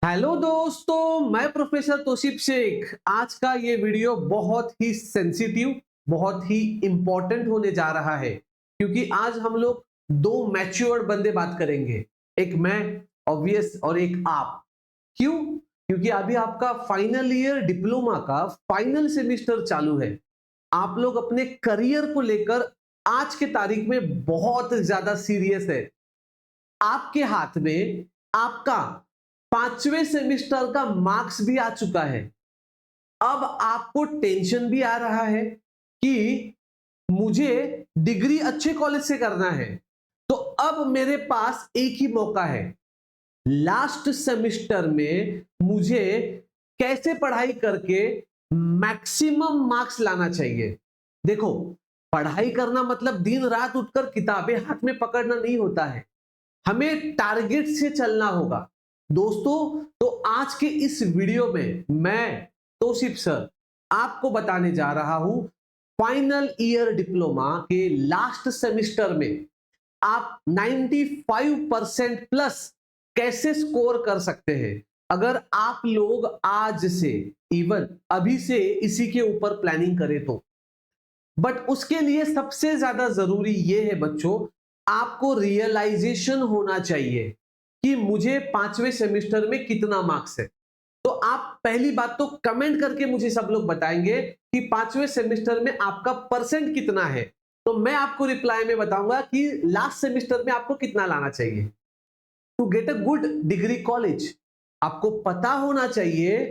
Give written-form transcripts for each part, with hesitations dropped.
Hello दोस्तों, मैं professor Tausif Sheikh. आज का ये वीडियो बहुत ही सेंसिटिव, बहुत ही इंपॉर्टेंट होने जा रहा है क्योंकि आज हम लोग दो मैच्योर्ड बंदे बात करेंगे। एक मैं ऑब्वियस और एक आप। क्यों? क्योंकि अभी आपका फाइनल ईयर डिप्लोमा का फाइनल सेमिस्टर चालू है। आप लोग अपने करियर को लेकर आज के तारीख में बहुत ज्यादा सीरियस है। आपके हाथ में आपका 5वें सेमिस्टर का मार्क्स भी आ चुका है। अब आपको टेंशन भी आ रहा है कि मुझे डिग्री अच्छे कॉलेज से करना है। तो अब मेरे पास एक ही मौका है। लास्ट सेमिस्टर में मुझे कैसे पढ़ाई करके मैक्सिमम मार्क्स लाना चाहिए। देखो, पढ़ाई करना मतलब दिन रात उठकर किताबें हाथ में पकड़ना नहीं होता है। हमें टारगेट से चलना होगा दोस्तों। तो आज के इस वीडियो में मैं तौसीफ सर आपको बताने जा रहा हूं फाइनल ईयर डिप्लोमा के लास्ट सेमिस्टर में आप 95% प्लस कैसे स्कोर कर सकते हैं अगर आप लोग आज से, इवन अभी से इसी के ऊपर प्लानिंग करें तो। बट उसके लिए सबसे ज्यादा जरूरी यह है बच्चों, आपको रियलाइजेशन होना चाहिए कि मुझे 5वें सेमिस्टर में कितना मार्क्स है। तो आप पहली बात तो कमेंट करके मुझे सब लोग बताएंगे कि 5वें सेमिस्टर में आपका परसेंट कितना है। तो मैं आपको रिप्लाई में बताऊंगा कि लास्ट सेमिस्टर में आपको कितना लाना चाहिए to get a good degree college. आपको पता होना चाहिए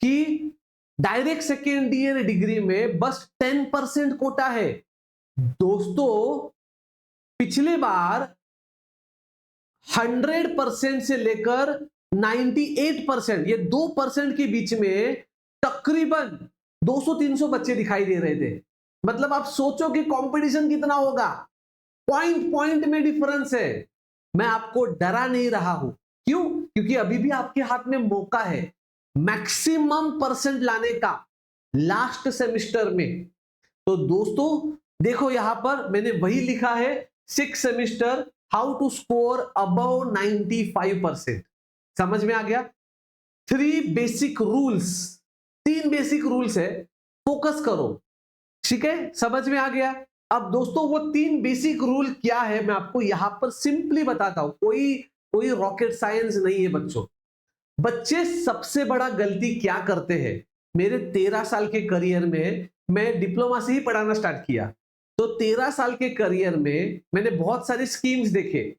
कि डायरेक्ट सेकेंड ईयर डिग्री में बस 10% कोटा है दोस्तों। पिछले बार 100% से लेकर 98%, ये 2% के बीच में तकरीबन 200-300 बच्चे दिखाई दे रहे थे। मतलब आप सोचो कि कंपटीशन कितना होगा। पॉइंट पॉइंट में डिफरेंस है। मैं आपको डरा नहीं रहा हूं। क्यों? क्योंकि अभी भी आपके हाथ में मौका है मैक्सिमम परसेंट लाने का लास्ट सेमिस्टर में। तो दोस्तों देखो, यहां पर मैंने वही लिखा है, 6 semester how to score above 95%। समझ में आ गया? 3 बेसिक रूल्स, 3 बेसिक रूल्स है, फोकस करो। ठीक है, समझ में आ गया? अब दोस्तों वो 3 बेसिक रूल क्या है मैं आपको यहां पर सिंपली बताता हूं। कोई कोई रॉकेट साइंस नहीं है बच्चों। बच्चे सबसे बड़ा गलती क्या करते हैं, मेरे 13 साल के करियर में मैं डिप्लोमा से ही पढ़ाना स्टार्ट किया। तो 13 साल के करियर में मैंने बहुत सारे स्कीम्स देखे।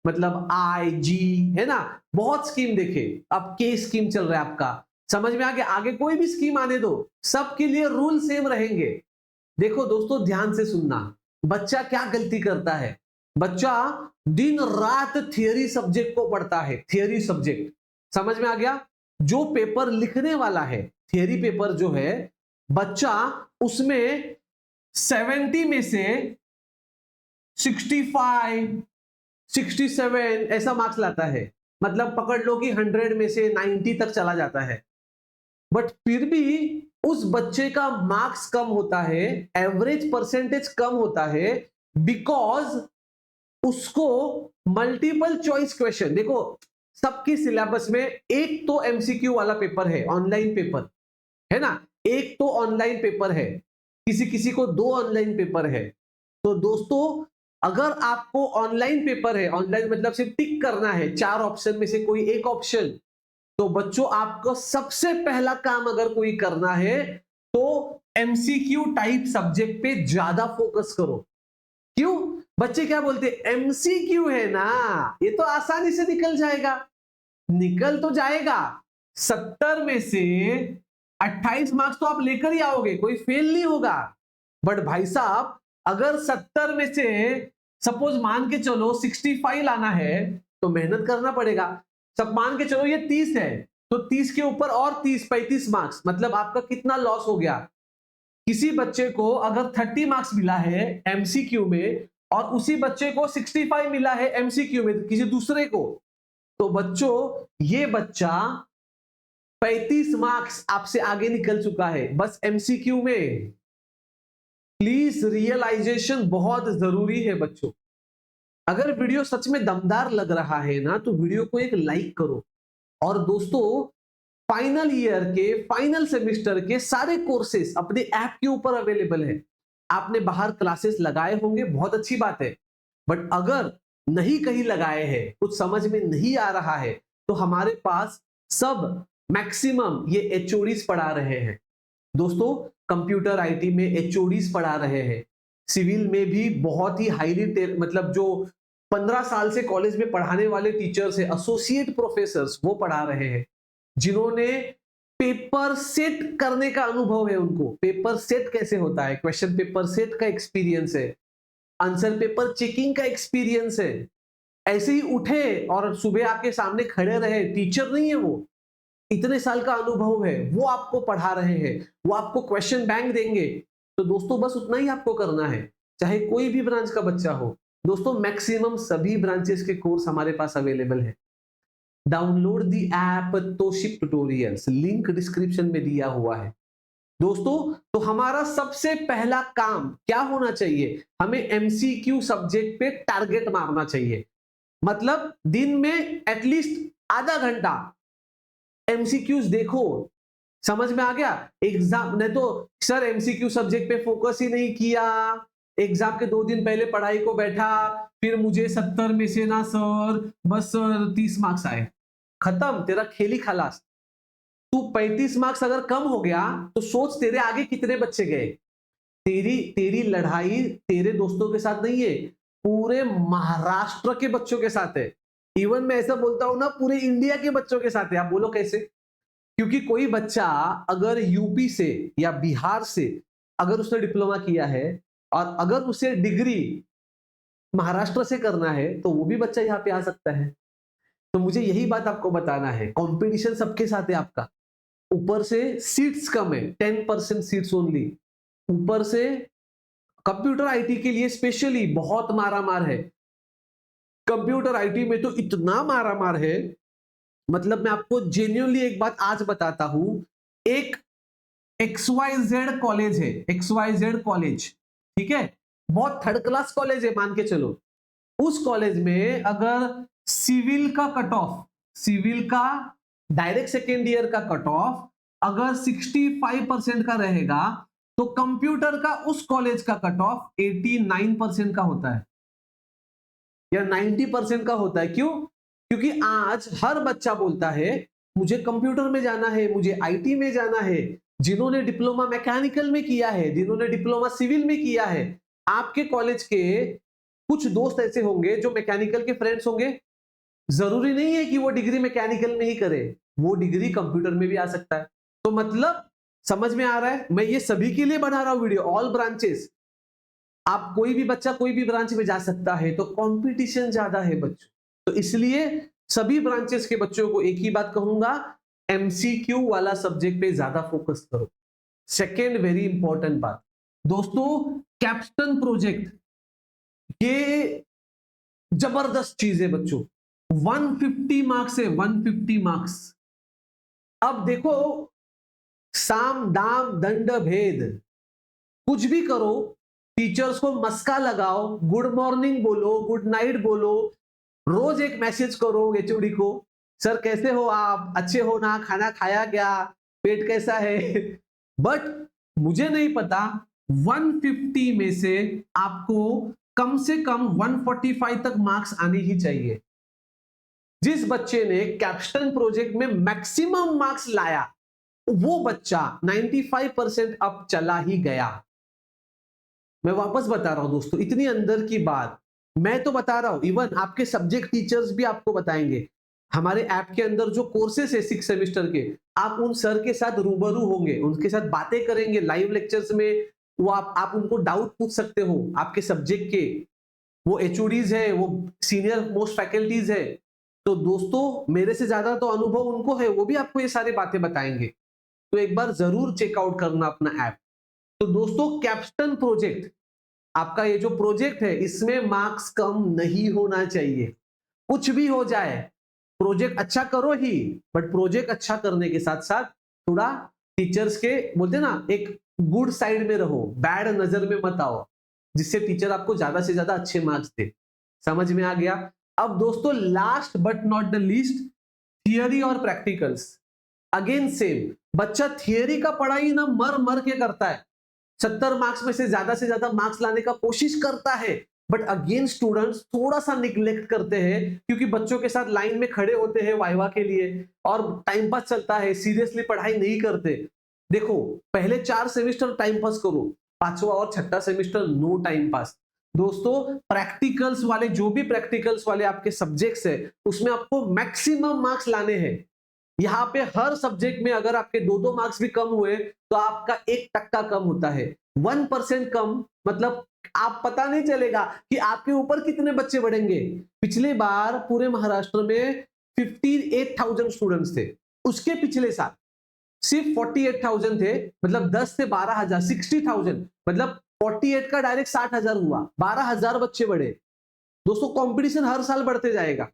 मतलब आई जी, है ना, बहुत स्कीम देखे। अब के स्कीम चल रहा है आपका, समझ में आ गया? आगे कोई भी स्कीम आने दो, सबके लिए रूल सेम रहेंगे। देखो दोस्तों, ध्यान से सुनना। बच्चा क्या गलती करता है? बच्चा दिन रात थियरी सब्जेक्ट को पढ़ता है। थियरी सब्जेक्ट, समझ में आ गया? जो पेपर लिखने वाला है, थियरी पेपर जो है, बच्चा उसमें 70 में से 65, 67 ऐसा मार्क्स लाता है। मतलब पकड़ लो कि 100 में से 90 तक चला जाता है। बट फिर भी उस बच्चे का मार्क्स कम होता है, एवरेज परसेंटेज कम होता है, बिकॉज उसको मल्टीपल चॉइस क्वेश्चन, देखो सबकी सिलेबस में एक तो एमसीक्यू वाला पेपर है, ऑनलाइन पेपर है ना, एक तो ऑनलाइन पेपर है, किसी किसी को 2 ऑनलाइन पेपर है। तो दोस्तों अगर आपको ऑनलाइन पेपर है, ऑनलाइन मतलब सिर्फ टिक करना है 4 ऑप्शन में से कोई एक ऑप्शन, तो बच्चों आपको सबसे पहला काम अगर कोई करना है तो एमसीक्यू टाइप सब्जेक्ट पे ज्यादा फोकस करो। क्यों? बच्चे क्या बोलते हैं, एमसीक्यू है ना, ये तो आसानी से निकल जाएगा। निकल तो जाएगा, 70 में से 28 मार्क्स तो आप लेकर ही आओगे, कोई फेल नहीं होगा। बट भाई साहब, अगर 70 में से सपोज मान के चलो 65 लाना है तो मेहनत करना पड़ेगा। सब मान के चलो ये 30 है, तो 30 के ऊपर और 30, 35 मार्क्स, मतलब आपका कितना लॉस हो गया। किसी बच्चे को अगर 30 मार्क्स मिला है एमसीक्यू में और उसी बच्चे को 65 मिला है एमसीक्यू में किसी दूसरे को, तो बच्चों ये बच्चा 35 मार्क्स आपसे आगे निकल चुका है बस एमसीक्यू में। प्लीज रियलाइजेशन बहुत जरूरी है बच्चों। अगर वीडियो सच में दमदार लग रहा है ना तो वीडियो को एक लाइक करो। और दोस्तों फाइनल ईयर के फाइनल सेमेस्टर के सारे कोर्सेस अपने ऐप के ऊपर अवेलेबल है। आपने बाहर क्लासेस लगाए होंगे, बहुत अच्छी बात है, बट अगर नहीं कहीं लगाए हैं, कुछ समझ में नहीं आ रहा है, तो हमारे पास सब मैक्सिमम ये एचओडीज पढ़ा रहे हैं। दोस्तों कंप्यूटर आईटी में एचओडीज पढ़ा रहे हैं, सिविल में भी बहुत ही हाईली मतलब जो 15 साल से कॉलेज में पढ़ाने वाले टीचर्स है, एसोसिएट प्रोफेसर्स, वो पढ़ा रहे हैं, जिन्होंने पेपर सेट करने का अनुभव है, उनको पेपर सेट कैसे होता है, क्वेश्चन पेपर सेट का एक्सपीरियंस है, आंसर पेपर चेकिंग का एक्सपीरियंस है। ऐसे ही उठे और सुबह आके सामने खड़े रहे, टीचर नहीं है वो, इतने साल का अनुभव है, वो आपको पढ़ा रहे हैं, वो आपको क्वेश्चन बैंक देंगे। तो दोस्तों बस उतना ही आपको करना है, चाहे कोई भी ब्रांच का बच्चा हो। दोस्तों मैक्सिमम सभी ब्रांचेस के कोर्स हमारे पास अवेलेबल है। डाउनलोड दी ऐप तोशिप ट्यूटोरियल्स, लिंक डिस्क्रिप्शन में दिया हुआ है। दोस्तों तो हमारा सबसे पहला काम क्या होना चाहिए, हमें एमसीक्यू सब्जेक्ट पे टारगेट मारना चाहिए। मतलब दिन में एटलीस्ट आधा घंटा एमसीक्यूज देखो। समझ में आ गया? एग्जाम ने तो सर एमसीक्यू सब्जेक्ट पे फोकस ही नहीं किया, एग्जाम के 2 दिन पहले पढ़ाई को बैठा, फिर मुझे 70 में से ना सर बस सर 30 मार्क्स आए, खत्म, तेरा खेल ही खलास। तू 35 मार्क्स अगर कम हो गया तो सोच तेरे आगे कितने बच्चे गए। तेरी तेरी लड़ाई तेरे दोस्तों के साथ नहीं है, पूरे महाराष्ट्र के बच्चों के साथ है। इवन मैं ऐसा बोलता हूं ना, पूरे इंडिया के बच्चों के साथ है। आप बोलो कैसे? क्योंकि कोई बच्चा अगर यूपी से या बिहार से अगर उसने डिप्लोमा किया है और अगर उसे डिग्री महाराष्ट्र से करना है, तो वो भी बच्चा यहाँ पे आ सकता है। तो मुझे यही बात आपको बताना है, कंपटीशन सबके साथ है आपका। ऊपर से सीट्स कम है, 10% सीट्स ओनली। ऊपर से कंप्यूटर आईटी के लिए स्पेशली बहुत मारामार है। कंप्यूटर आईटी में तो इतना मारामार है, मतलब मैं आपको जेन्युइनली एक बात आज बताता हूं। एक XYZ कॉलेज है, XYZ कॉलेज, ठीक है, बहुत थर्ड क्लास कॉलेज है मान के चलो। उस कॉलेज में अगर सिविल का कट ऑफ, सिविल का डायरेक्ट सेकेंड ईयर का कट ऑफ अगर 65% का रहेगा, तो कंप्यूटर का उस कॉलेज का कट ऑफ 89% का होता है या 90% का होता है। क्यों? क्योंकि आज हर बच्चा बोलता है मुझे कंप्यूटर में जाना है, मुझे आईटी में जाना है। जिन्होंने डिप्लोमा मैकेनिकल में किया है, जिन्होंने डिप्लोमा सिविल में किया है, आपके कॉलेज के कुछ दोस्त ऐसे होंगे जो मैकेनिकल के फ्रेंड्स होंगे। जरूरी नहीं है कि वो डिग्री मैकेनिकल में ही करे, वो डिग्री कंप्यूटर में भी आ सकता है। तो मतलब समझ में आ रहा है? मैं ये सभी के लिए बना रहा हूं वीडियो, ऑल ब्रांचेस। आप कोई भी बच्चा कोई भी ब्रांच में जा सकता है, तो कंपटीशन ज्यादा है बच्चों। तो इसलिए सभी ब्रांचेस के बच्चों को एक ही बात कहूंगा, एमसीक्यू वाला सब्जेक्ट पे ज्यादा फोकस करो। सेकेंड वेरी इंपॉर्टेंट बात दोस्तों, कैप्स्टन प्रोजेक्ट, ये जबरदस्त चीज है बच्चों। 150 मार्क्स है, 150 मार्क्स। अब देखो, साम दाम दंड भेद कुछ भी करो, टीचर्स को मस्का लगाओ, गुड मॉर्निंग बोलो, गुड नाइट बोलो, रोज एक मैसेज करो एचओडी को, सर कैसे हो आप, अच्छे हो ना, खाना खाया क्या, पेट कैसा है। बट मुझे नहीं पता 150 में से आपको कम से कम 145 तक मार्क्स आने ही चाहिए। जिस बच्चे ने कैप्स्टन प्रोजेक्ट में मैक्सिमम मार्क्स लाया, वो बच्चा 95% अब चला ही गया। मैं वापस बता रहा हूं दोस्तों, इतनी अंदर की बात मैं तो बता रहा हूं, इवन आपके सब्जेक्ट टीचर्स भी आपको बताएंगे। हमारे ऐप के अंदर जो कोर्सेस है 6 सेमेस्टर के, आप उन सर के साथ रूबरू होंगे, उनके साथ बातें करेंगे लाइव लेक्चर्स में। वो आप उनको डाउट पूछ सकते हो आपके सब्जेक्ट के। वो एचओडीज है, वो सीनियर मोस्ट फैकल्टीज है। तो दोस्तों मेरे से ज्यादा तो अनुभव उनको है, वो भी आपको ये सारी बातें बताएंगे। तो एक बार जरूर चेकआउट करना अपना ऐप। तो दोस्तों कैप्स्टन प्रोजेक्ट, आपका ये जो प्रोजेक्ट है, इसमें मार्क्स कम नहीं होना चाहिए। कुछ भी हो जाए, प्रोजेक्ट अच्छा करो ही, बट प्रोजेक्ट अच्छा करने के साथ साथ थोड़ा टीचर्स के बोलते ना एक गुड साइड में रहो, बैड नजर में मत आओ, जिससे टीचर आपको ज्यादा से ज्यादा अच्छे मार्क्स दे। समझ में आ गया? अब दोस्तों last but not the least, theory और प्रैक्टिकल्स, अगेन सेम, बच्चा थियरी का पढ़ाई ना मर मर के करता है, 70 मार्क्स में से ज्यादा मार्क्स लाने का कोशिश करता है, बट अगेन स्टूडेंट्स थोड़ा सा निग्लेक्ट करते हैं क्योंकि बच्चों के साथ लाइन में खड़े होते हैं वाइवा के लिए और टाइम पास चलता है, सीरियसली पढ़ाई नहीं करते। देखो, पहले 4 सेमेस्टर टाइम पास करो, 5वां और 6ठा सेमेस्टर नो टाइम पास। दोस्तों, प्रैक्टिकल्स वाले, जो भी प्रैक्टिकल्स वाले आपके सब्जेक्ट्स है, उसमें आपको मैक्सिमम मार्क्स लाने हैं। यहाँ पे हर सब्जेक्ट में अगर आपके 2-2 मार्क्स भी कम हुए तो आपका 1% कम होता है। 1% कम मतलब आप पता नहीं चलेगा कि आपके ऊपर कितने बच्चे बढ़ेंगे। पिछले बार पूरे महाराष्ट्र में 58,000 स्टूडेंट्स थे, उसके पिछले साल सिर्फ 48,000 थे, मतलब 10 से 12,000, 60,000 मतलब 48 का डायरेक्ट 60,000 हुआ, 12,000 बच्चे बढ़े। दोस्तों, कंपटीशन हर साल बढ़ते जाएगा,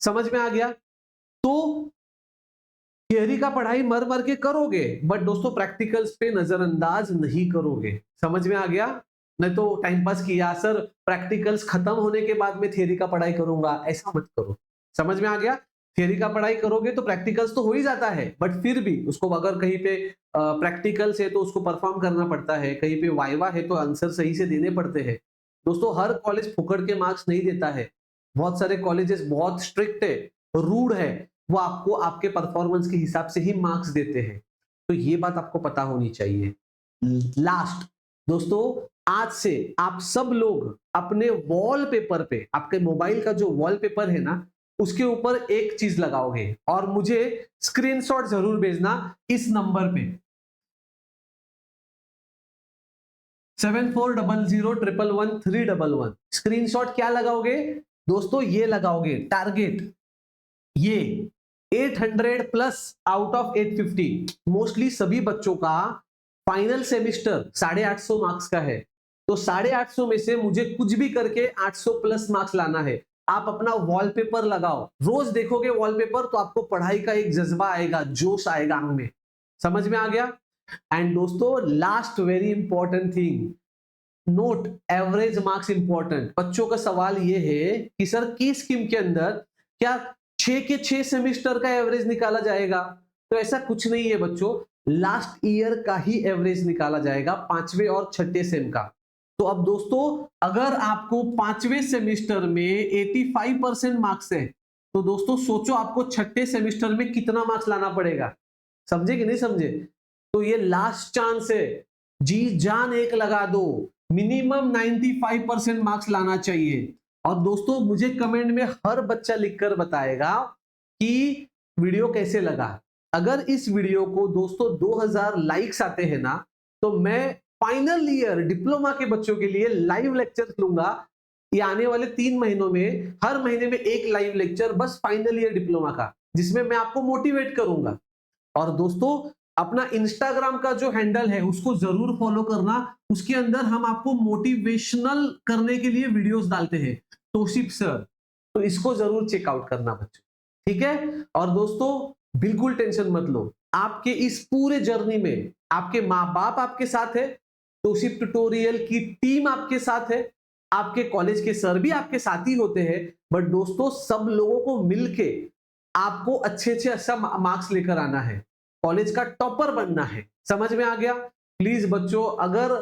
समझ में आ गया? तो थियरी का पढ़ाई मर मर के करोगे, बट दोस्तों प्रैक्टिकल्स पे नजरअंदाज नहीं करोगे, समझ में आ गया? नहीं तो टाइम पास किया सर, प्रैक्टिकल्स खत्म होने के बाद में थियरी का पढ़ाई करूंगा, ऐसा मत करो, समझ में आ गया? थियरी का पढ़ाई करोगे तो प्रैक्टिकल्स तो हो ही जाता है, बट फिर भी उसको अगर कहीं पे प्रैक्टिकल्स है तो उसको परफॉर्म करना पड़ता है, कहीं पे वाइवा है तो आंसर सही से देने पड़ते हैं। दोस्तों, हर कॉलेज फुकड़ के मार्क्स नहीं देता है, बहुत सारे कॉलेजेस बहुत स्ट्रिक्ट है, रूड है, वो आपको आपके परफॉर्मेंस के हिसाब से ही मार्क्स देते हैं, तो ये बात आपको पता होनी चाहिए। लास्ट दोस्तों, आज से आप सब लोग अपने वॉलपेपर पे, आपके मोबाइल का जो वॉलपेपर है ना, उसके ऊपर एक चीज लगाओगे और मुझे स्क्रीनशॉट जरूर भेजना इस नंबर पे 7400111311। स्क्रीनशॉट क्या लगाओगे दोस्तों? ये लगाओगे टारगेट, ये 800 प्लस आउट ऑफ 850। मोस्टली सभी बच्चों का फाइनल सेमिस्टर 850 मार्क्स का है, तो 850 में से मुझे कुछ भी करके 800 प्लस मार्क्स लाना है। आप अपना वॉलपेपर लगाओ, रोज देखोगे वॉलपेपर तो आपको पढ़ाई का एक जज्बा आएगा, जोश आएगा अंग में, समझ में आ गया? एंड दोस्तों, last very important thing, note average marks important. बच्चों का सवाल ये है कि सर की स्कीम के अंदर क्या 6 के 6 सेमेस्टर का एवरेज निकाला जाएगा? तो ऐसा कुछ नहीं है बच्चों, लास्ट ईयर का ही एवरेज निकाला जाएगा, 5वें और 6ठे सेम का। तो अब दोस्तों, अगर आपको 5वें सेमेस्टर में 85% मार्क्स है, तो दोस्तों सोचो आपको 6ठे सेमेस्टर में कितना मार्क्स लाना पड़ेगा, समझे कि नहीं समझे? तो ये लास्ट चांस है, जी जान एक लगा दो, मिनिमम 95% मार्क्स लाना चाहिए। और दोस्तों, मुझे कमेंट में हर बच्चा लिखकर बताएगा कि वीडियो कैसे लगा। अगर इस वीडियो को दोस्तों 2000 लाइक्स आते हैं ना, तो मैं फाइनल ईयर डिप्लोमा के बच्चों के लिए लाइव लेक्चर लूंगा। ये आने वाले 3 महीनों में हर महीने में एक लाइव लेक्चर, बस फाइनल ईयर डिप्लोमा का, जिसमें मैं आपको मोटिवेट करूंगा। और दोस्तों, अपना इंस्टाग्राम का जो हैंडल है उसको जरूर फॉलो करना, उसके अंदर हम आपको मोटिवेशनल करने के लिए वीडियोस डालते हैं, तोशिप सर, तो इसको जरूर चेकआउट करना बच्चों, ठीक है? और दोस्तों, बिल्कुल टेंशन मत लो, आपके इस पूरे जर्नी में आपके माँ बाप आपके साथ है, तोशिप ट्यूटोरियल की टीम आपके साथ है, आपके कॉलेज के सर भी आपके साथ ही होते हैं, बट दोस्तों सब लोगों को मिलके आपको अच्छे अच्छा मार्क्स लेकर आना है, कॉलेज का टॉपर बनना है, समझ में आ गया? प्लीज बच्चों, अगर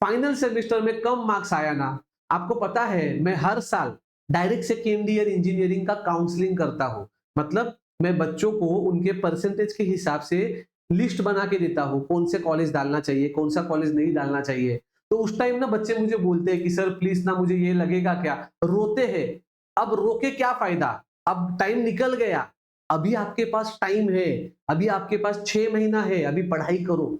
फाइनल सेमेस्टर में कम मार्क्स आया ना, आपको पता है मैं हर साल डायरेक्ट सेकेंड ईयर इंजीनियरिंग का काउंसलिंग करता हूं, मतलब मैं बच्चों को उनके परसेंटेज के हिसाब से लिस्ट बना के देता हूं, कौन से कॉलेज डालना चाहिए, कौन सा कॉलेज नहीं डालना चाहिए। तो उस टाइम ना बच्चे मुझे बोलते हैं कि सर प्लीज ना, मुझे ये लगेगा क्या, रोते हैं। अब रोके क्या फायदा, अब टाइम निकल गया, अभी आपके पास टाइम है, अभी आपके पास 6 महीना है, अभी पढ़ाई करो,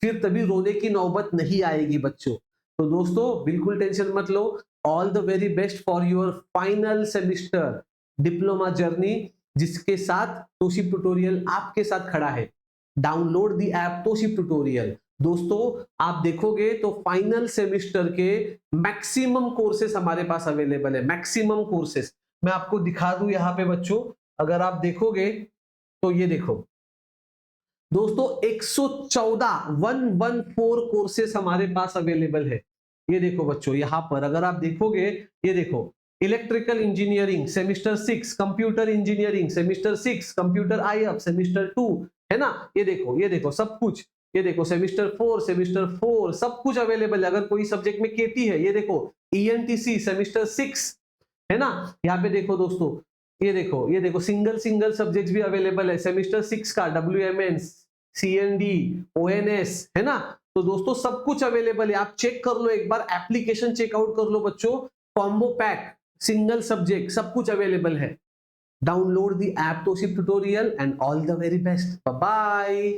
फिर तभी रोने की नौबत नहीं आएगी बच्चों। तो दोस्तों, बिल्कुल टेंशन मत लो, all the very best for your final semester diploma journey, जिसके साथ तोशिप ट्यूटोरियल आपके साथ खड़ा है। डाउनलोड द ऐप तोशिप ट्यूटोरियल। दोस्तों, आप देखोगे तो फाइनल सेमिस्टर के मैक्सिमम कोर्सेस हमारे पास अवेलेबल है, मैक्सिमम कोर्सेस। मैं आपको दिखा दूं यहाँ पे बच्चों, अगर आप देखोगे तो ये देखो दोस्तों, 114 कोर्सेस हमारे पास अवेलेबल है। ये देखो बच्चों, यहां पर अगर आप देखोगे, ये देखो electrical engineering semester 6, computer engineering semester 6, computer IF semester 2, है ना। ये देखो सब कुछ, ये देखो सेमिस्टर 4 सब कुछ अवेलेबल है। अगर कोई सब्जेक्ट में केटी है, ये देखो ENTC सेमिस्टर 6, है ना। यहाँ पे देखो दोस्तों, ये देखो सिंगल सब्जेक्ट भी अवेलेबल है सेमिस्टर 6 का, WMN, CND, ONS, है ना। तो दोस्तों सब कुछ अवेलेबल है, आप चेक कर लो एक बार, एप्लीकेशन चेकआउट कर लो बच्चों, कॉम्बो पैक, सिंगल सब्जेक्ट, सब कुछ अवेलेबल है। डाउनलोड द ऐप तोशिब tutorial and all the very best, bye bye.